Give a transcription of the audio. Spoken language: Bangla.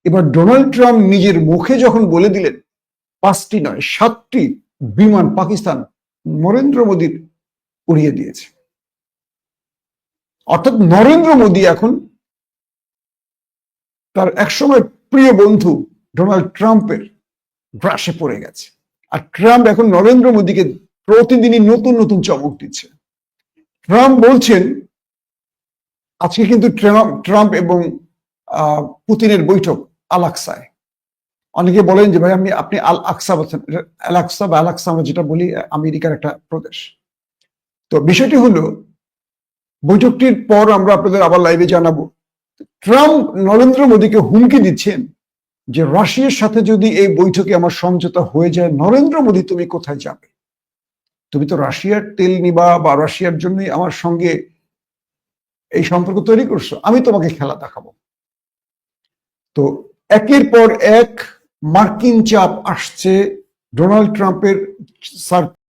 এবার ডোনাল্ড ট্রাম্প নিজের মুখে যখন বলে দিলেন 5টি নয় 7টি বিমান পাকিস্তান নরেন্দ্র মোদীর উড়িয়ে দিয়েছে, অর্থাৎ নরেন্দ্র মোদী এখন তার একসময় প্রিয় বন্ধু ডোনাল্ড ট্রাম্পের গ্রাসে পড়ে গেছে। আর ট্রাম্প এখন নরেন্দ্র মোদীকে প্রতিদিনই নতুন নতুন চমক দিচ্ছে। ট্রাম্প বলছেন, আজকে কিন্তু ট্রাম্প এবং পুতিনের বৈঠক আল আকসায়। অনেকে বলেন যে ভাই আপনি আল আকসা বলছেন, আল আকসা বা আল আকসা আমরা যেটা বলি আমেরিকার একটা প্রদেশ। তো বিষয়টি হলো, বৈঠকটির পর আমরা আপনাদের আবার লাইভে জানাবো। ট্রাম্প নরেন্দ্র মোদীকে হুমকি দিচ্ছেন যে রাশিয়ার সাথে যদি এই বৈঠকে আমার সমঝোতা হয়ে যায়, নরেন্দ্র মোদী তুমি কোথায় যাবে? তুমি তো রাশিয়ার তেল নিবা বা রাশিয়ার জন্যই আমার সঙ্গে এই সম্পর্ক তৈরি করছো, আমি তোমাকে খেলা দেখাবো। তো একের পর এক মার্কিন চাপ আসছে ডোনাল্ড ট্রাম্পের